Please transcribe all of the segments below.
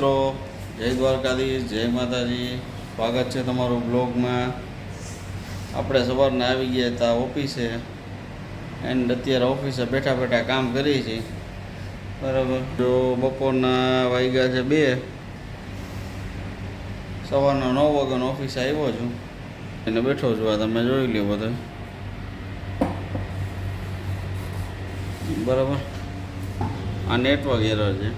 મિત્રો, જય દ્વારકાધીશ, જય માતાજી. સ્વાગત છે તમારું બ્લોગમાં. આપણે સવારના આવી ગયા હતા ઓફિસે એન્ડ અત્યારે ઓફિસે બેઠા બેઠા કામ કરીએ છીએ. બરાબર. જો બપોરના વાગ્યા છે 2, સવારના 9 વાગ્યાનો ઓફિસે આવ્યો છું અને બેઠો છું. આ તમે જોઈ લો બધું. બરાબર. આ નેટવર્ક એરર છે.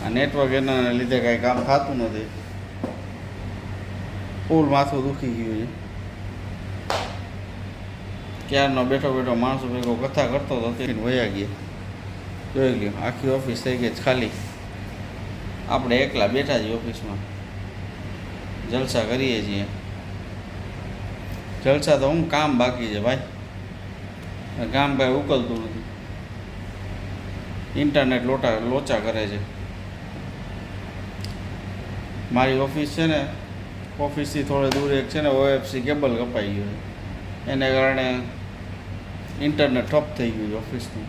આ નેટવર્ક એના લીધે કાંઈ કામ થતું નથી. ફૂલ માથું દુખી ગયું છે. ક્યારનો બેઠો બેઠો માણસો ભેગો કથા કરતો હતો તે વયા ગયા. જોઈ લ્યો, આખી ઓફિસ થઈ ગઈ ખાલી. આપણે એકલા બેઠા છીએ ઓફિસમાં, જલસા કરીએ છીએ. જલસા તો હું કામ બાકી છે ભાઈ. કામ કાંઈ ઉકલતું નથી. ઇન્ટરનેટ લોચા કરે છે. મારી ઓફિસ છે ને, ઓફિસથી થોડે દૂર એક છે ને ઓએફસી કેબલ કપાઈ ગયું છે. એને કારણે ઇન્ટરનેટ ઠપ થઈ ગયું ઓફિસનું.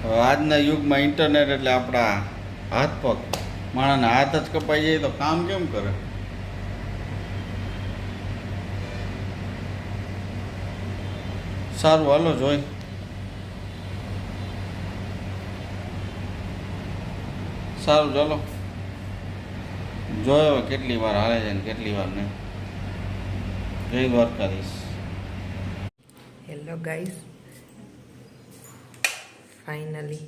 હવે આજના યુગમાં ઇન્ટરનેટ એટલે આપણા હાથ પગ. માણસના હાથ જ કપાઈ જાય તો કામ કેમ કરે? સારું, હાલો જોઈ. સારું, ચાલો જોયો કેટલી વાર હાલે છે ને કેટલી વાર નહીં. જય દ્વારકાધીશ. હેલો ગાઈસ, ફાઇનલી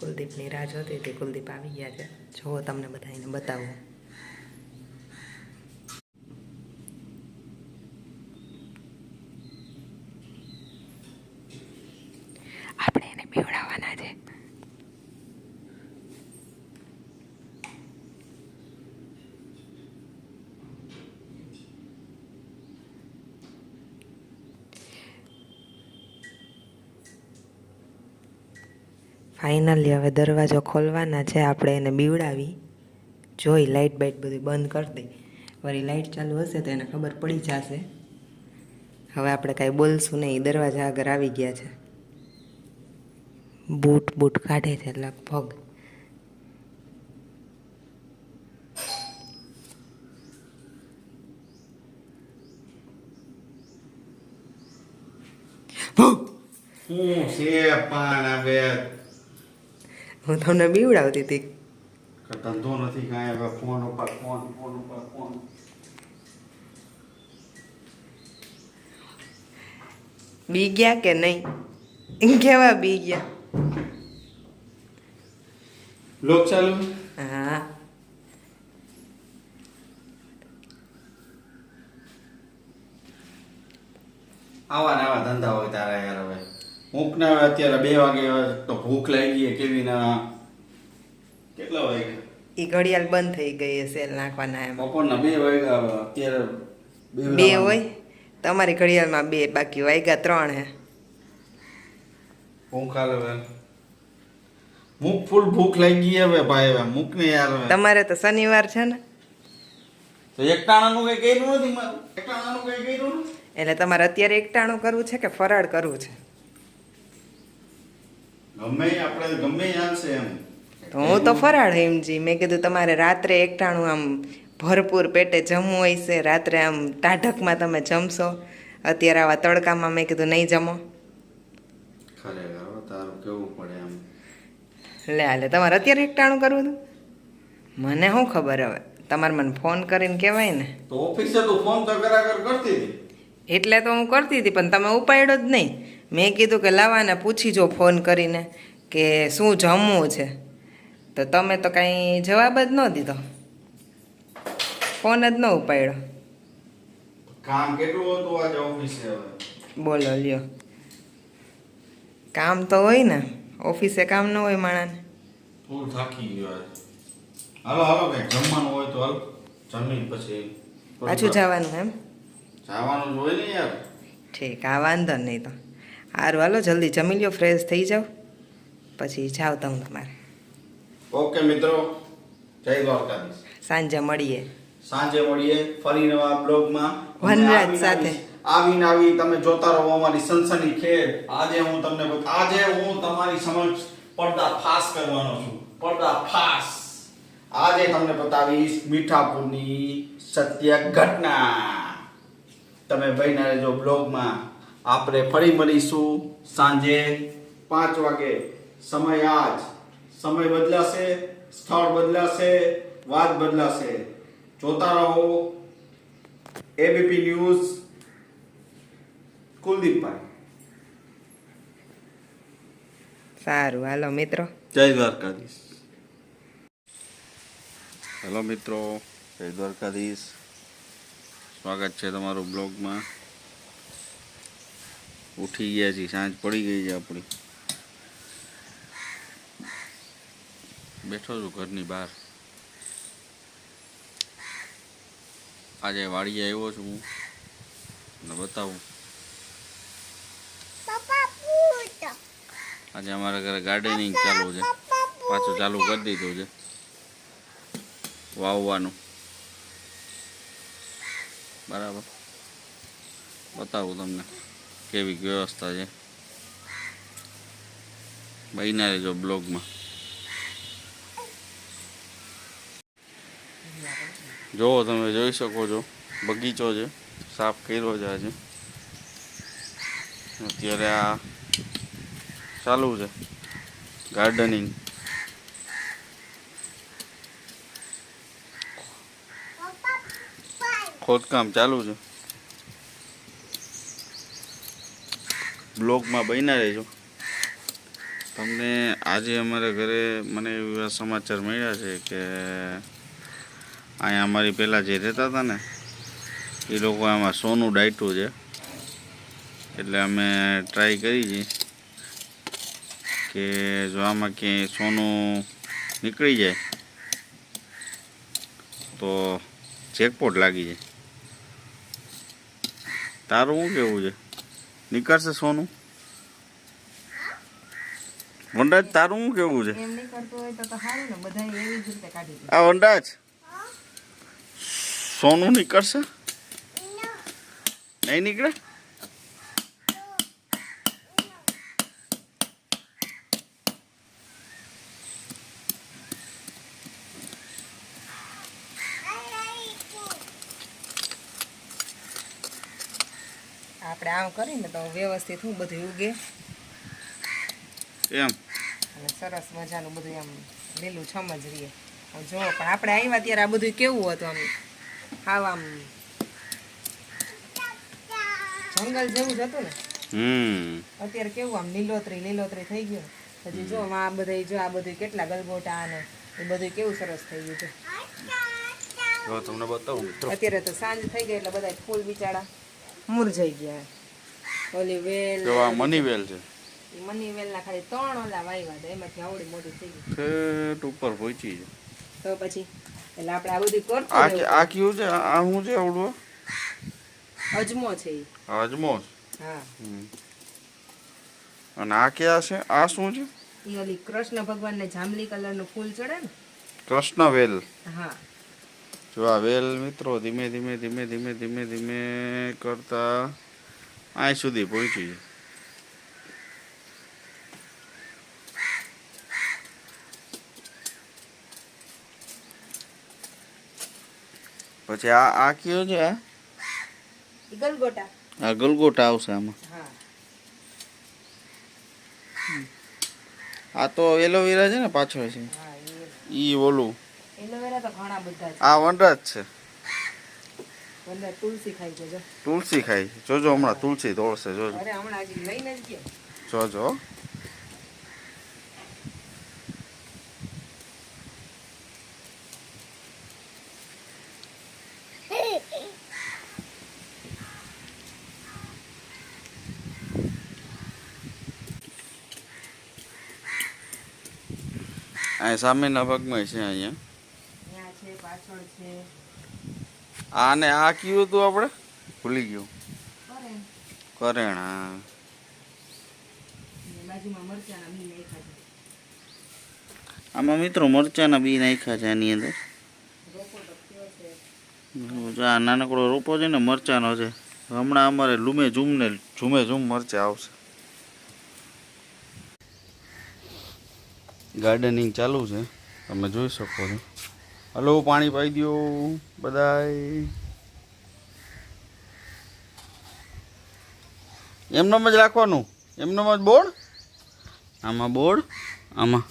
કુલદીપની રાહ જોતી હતી. કુલદીપ આવી ગયા છે. જો તમને બધાને બતાવું. આપણે એને પીવડાવવાના છે. ફાઇનલી હવે દરવાજો ખોલવાના છે. આપણે એને બીવડાવી. જોઈ લાઇટ બાઇટ બધી બંધ કરી દઈ. વળી લાઇટ ચાલુ હશે તો એને ખબર પડી જશે. હવે આપણે કાંઈ બોલશું નહીં. દરવાજા આગળ આવી ગયા છે. બૂટ કાઢે છે લગભગ. હું છે પાન આવે. હું તમને બીવડાવતી હતી. ધંધો નથી કાંઈ. હવે ફોન ઉપર ફોન. બી ગયા કે નહીં? કેવા બી ગયા? લોક ચાલુ. હા, આવા ધંધા હોય તારા યાર. હવે મૂક ને. હવે અત્યારે 2 વાગે તો ભૂખ લાગી ગઈ. કેવી ના કેટલા વાગે? એ ઘડિયાળ બંધ થઈ ગઈ છે સેલ નાખવાના. એમ બપોરના 2 વાગ્યા. અત્યારે 2 હોય. તમારી ઘડિયાળમાં 2, બાકી વાગ્યા 3 હે. ભૂખ આવે. મૂક, ફૂલ ભૂખ લાગી હવે ભાઈ. હવે મૂક ને યાર. હવે તમારે તો શનિવાર છે ને, તો એકટાણાનું કઈ કર્યું નથી મારું. એકટાણાનું કઈ કર્યું નથી. એટલે તમારે અત્યારે એકટાણું કરવું છે કે ફરાળ કરવું છે? ગમે ચાલશે એમ. તો હું તો ફરાળ સમજી. મેં કીધું તમારે રાત્રે એકટાણું આમ ભરપૂર પેટે જમવું હોય છે. રાત્રે આમ ટાઢકમાં તમે જમશો. અત્યારે આવા તડકામાં મેં કીધું નહીં જમો. ખરેખર તારું કેવું પડે એમ. લે તમારે અત્યારે એકટાણું કરવું હતું? મને શું ખબર. હવે તમારે મને ફોન કરીને કહેવાય ને. તો ઓફિસે તું ફોન તો કરાકર કરતી હતી. એટલે તો હું કરતી હતી, પણ તમે ઉપાડ્યો જ નહીં. મેં કીધું કે લાવાને પૂછી જો ફોન કરીને કે શું જમવું છે. તો તમે તો કાંઈ જવાબ જ ન દીધો. ફોન જ ન ઉપાડ્યો. કામ કેટલું હતું આજે ઓફિસે? હવે બોલો લ્યો. કામ તો હોય ને. ઓફિસે કામ ન હોય માણાને. ફૂલ થાકી ગયો આજે. હાલો કઈ જમવાનું હોય તો હાલ. જમી પછી પાછું જવાનું એમ? જવાનું હોય ને યાર. ઠીક, આ વાંધો નહીં. તો સારું, હાલો જલ્દી જમી લ્યો, ફ્રેશ થઈ જાઓ, પછી જાઓ તમે તમારે. ઓકે મિત્રો, જય દ્વારકાધીશ. સાંજે મળીએ. ફરી નવા બ્લોગમાં વનરાજ સાથે. આવી તમે જોતા રહો અમારી સનસની ખેર. આજે હું તમારી સમક્ષ પર્દાફાશ કરવાનો છું. પર્દાફાશ. આજે તમને બતાવીશ મીઠાપુરની સત્ય ઘટના. તમે બન્યા રહેજો બ્લોગમાં. આપણે ફરી મળીશું સાંજે 5 વાગે. સમય આજ. સમય બદલાશે, સ્થળ બદલાશે, વાત બદલાશે. જોતા રહો એબીપી ન્યૂઝ. કુલદીપભાઈ. સારું, હાલો મિત્રો. જય દ્વારકાધીશ. હેલો મિત્રો, જય દ્વારકાધીશ. સ્વાગત છે તમારું બ્લોગમાં. ઉઠી ગયા છીએ, સાંજ પડી ગઈ છે આપણી. બેઠો છું ઘરની બહાર. આજે વાડીએ આવ્યો છું હું અને બતાવું. આજે અમારા ઘરે ગાર્ડનિંગ ચાલુ છે. પાછું ચાલુ કરી દીધું છે વાવવાનું. બરાબર, બતાવું તમને કેવી વ્યવસ્થા છે. બન્યા રહેજો બ્લોગમાં. જો તમે જોઈ શકો છો બગીચો છે, સાફ કર્યો છે આજે. અત્યારે આ ચાલુ છે ગાર્ડનિંગ. ખોદકામ ચાલુ છે. બ્લોગમાં બન્યા રહેજો. તમને આજે અમારા ઘરે મને એવા સમાચાર મળ્યા છે કે અહીંયા અમારી પહેલાં જે રહેતા હતા ને એ લોકો આમાં સોનું ડાયટું છે. એટલે અમે ટ્રાય કરી છે કે જો આમાં ક્યાંય સોનું નીકળી જાય તો જેકપોટ લાગી જાય. તારું શું કેવું છે? નીકળશે સોનું? વનરાજ, તારું શું કેવું છે? આ વનરાજ, સોનું નીકળશે? નહીં નીકળે? આપણે આમ કરીને તો વ્યવસ્થિત હું બધું ઉગે એમ અને સરસ મજાનું બધું આમ લીલું છમ જ રહીએ. જો પણ આપણે આવ્યા ત્યારે આ બધું કેવું હતું, આમ હાવ આમ જંગલ જેવું જ હતું ને. અત્યારે કેવું આમ લીલોતરી લીલોતરી થઈ ગયું. પછી જો આ બધા જો આ બધું કેટલા ગલગોટા અને એ બધું કેવું સરસ થઈ ગયું છે. તમને બતાવું મિત્રો. અત્યારે તો સાંજ થઈ ગઈ એટલે બધા ફૂલ બિચારા મુરઝાઈ ગયા. ઓલી વેલ, મની વેલ છે. મની વેલ ના ખાલી 3 ઓલા વાવ્યા હતા, એમાંથી આવડી મોટી થઈ ગઈ. ઠેઠ ઉપર પહોંચી છે. તો પછી એટલે આપણે આ બધું કરતું આ કયું છે? આ શું છે આવડું? અજમો છે ઈ. અજમો. હા. અને આ ક્યાં છે? આ શું છે? ઈ ઓલી કૃષ્ણ ભગવાનને જાંબલી કલરનું ફૂલ ચડે ને, કૃષ્ણ વેલ. હા. જો આ વેલ મિત્રો ધીમે ધીમે ધીમે ધીમે ધીમે ધીમે કરતા અહીં સુધી પહોંચી છે. પછી આ કયો છે? ગલગોટા. આ ગલગોટા આવશે આમાં. હા. આ તો એલોવેરા છે ને પાછળ છે. હા, ઈ ઓલું એલોવેરા તો ઘણા બધા છે. આ વનરાજ છે. વનરાજ તુલસી ખાઈ છે. તુલસી ખાઈ. જોજો હમણાં તુલસી તોડશે. જોજો. અરે હમણાં હજી લઈને જ ગયો. જોજો. આ સામેના ભાગમાં છે. અહીંયા છે, પાછળ છે. આને આ કયું હતું આપણે ભૂલી ગયું. કરેણ. હા. બાજુમાં મરચાના બી નાખ્યા છે. આમાં મિત્રો મરચાના બી નાખ્યા છે આની અંદર. જો આ નાનકડો રોપો છે ને મરચાનો છે. હમણાં અમારે ઝૂમે ઝૂમ મરચા આવશે. ગાર્ડનિંગ ચાલુ છે, તમે જોઈ શકો છો. હલો, પાણી પાઈ દો બધાય. એમનેમ જ રાખવાનું, એમનેમ જ બોર્ડ, આમાં બોર્ડ, આમાં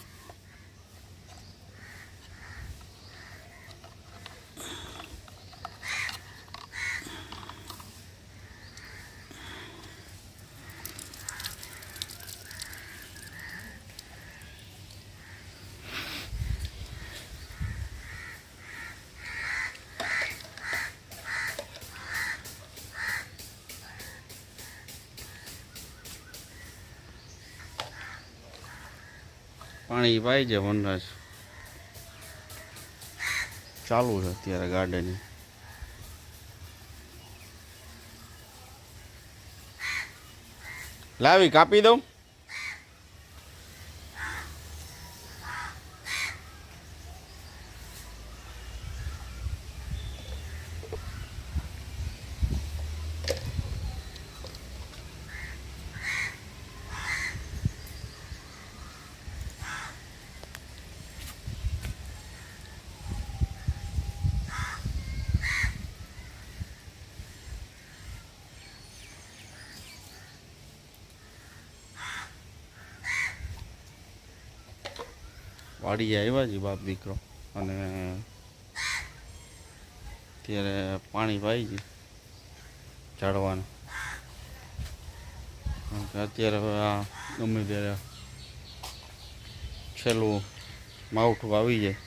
પાણી પાઈ છે. વનરાજ ચાલુ છે અત્યારે ગાર્ડનિંગ. લાવી કાપી દઉં. વાડી આવ્યા છે બાપ દીકરો, અને અત્યારે પાણી પાઈ છે ઝાડવાનું. અત્યારે આ ગમે ત્યારે છેલ્લું માવઠું આવી જાય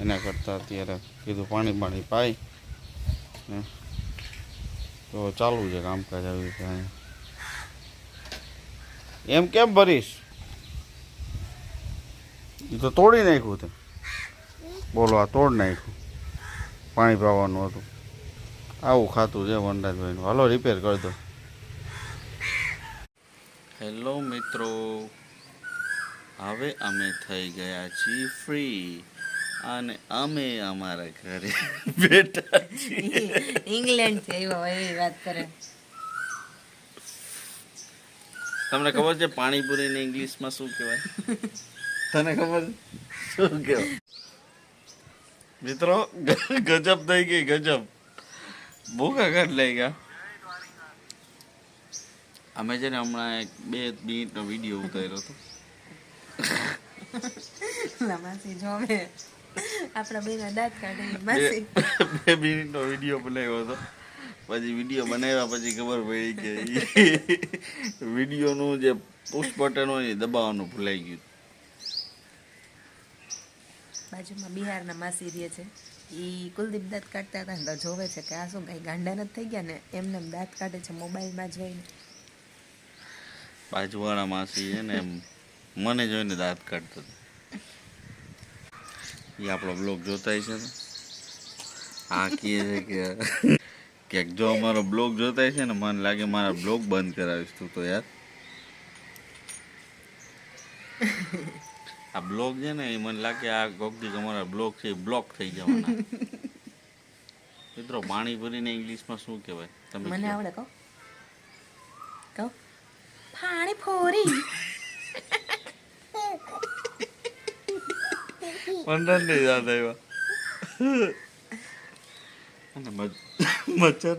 એના કરતાં અત્યારે કીધું પાણી પાઈ તો ચાલુ છે કામકાજ આવી રીતે. એમ કેમ ભરીશ? એ તો તોડી નાખ્યું તે. બોલો, આ તોડ નાખ્યું. પાણી પાવાનું હતું. આવું ખાતું છે વનરાજભાઈનું. હાલો રિપેર કરી દો. હેલો મિત્રો, હવે અમે થઈ ગયા છીએ ફ્રી અને અમે અમારા ઘરે બેઠા છીએ. ઇંગ્લેન્ડ થી આવ્યો એવી વાત કરે. તમને ખબર છે પાણીપુરીને ઇંગ્લિશમાં શું કહેવાય? તને ખબર છે શું કહેવાય? મિત્રો ગજબ થઈ ગઈ, ગજબ. ભૂખા કાઢ લઈ ગયા. અમે છે ને હમણાં એક 2 મિનિટનો વિડીયો ઉતાર્યો હતો. માસી જોમે આપણા બેના દાંત કાઢે. માસી 2 મિનિટનો વિડીયો બનાવ્યો હતો. પછી વિડીયો બનાવ્યા પછી ખબર પડી કે વિડીયોનું જે પુશ બટન હોય એ દબાવવાનું ભૂલાઈ ગયું. બાજુમાં બિહારના માસી રહે છે, એ કુલદીપ દાંત કાઢતા હતા ને તો જોવે છે કે આ શું કઈ ગાંડા નથી થઈ ગયા ને, એમને દાંત કાઢે છે મોબાઈલમાં જોઈને. બાજુવાળા માસી છે ને મને જોઈને દાંત કાઢતો હતો. એ આપણો બ્લોગ જોતા છે ને, આ કહે છે કે જો અમારો બ્લોગ જોતા છે ને, મને લાગે મારા બ્લોગ બંધ કરાવીશ તું તો યાર. આ બ્લોગ છે ને એ મને લાગે આ કોકથી અમારા બ્લોગ છે એ બ્લોક થઈ જવાના. મિત્રો પાણીપુરીને ઇંગ્લિશમાં શું કહેવાય? તમે મને આવડે. કહો પાણીપુરી. વનરાજને યાદ આવ્યા. અને મચ્છર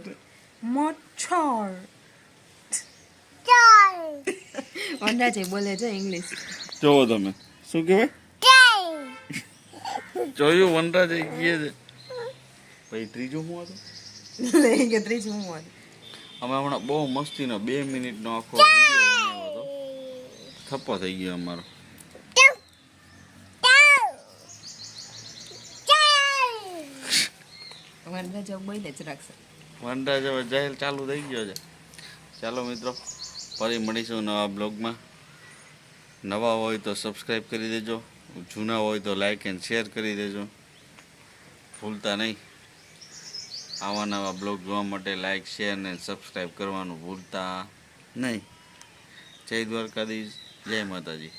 વનરાજ બોલે છે ઇંગ્લિશ. જોવો તમે શું કહેવાય? જોયું વનરાજ કહે છે. પછી ત્રીજું શું હતું? લઈ ગયા ત્રીજું હું. અમે હમણાં બહુ મસ્તીનો 2 મિનિટનો આખો વિડીયો બનાવ્યો હતો. થપ્પો થઈ ગયો અમારો. વનરાજ બોલે જ રાખશે. વનરાજ હવે જાહેર ચાલુ થઈ ગયો છે. ચાલો મિત્રો, ફરી મળીશું નવા બ્લોગમાં. નવા હોય તો સબસ્ક્રાઈબ કરી દેજો, જૂના હોય તો લાઈક એન્ડ શેર કરી દેજો. ભૂલતા નહીં. આવા નવા બ્લોગ જોવા માટે લાઈક શેર અને સબસ્ક્રાઈબ કરવાનું ભૂલતા નહીં. જય દ્વારકાધીશ, જય માતાજી.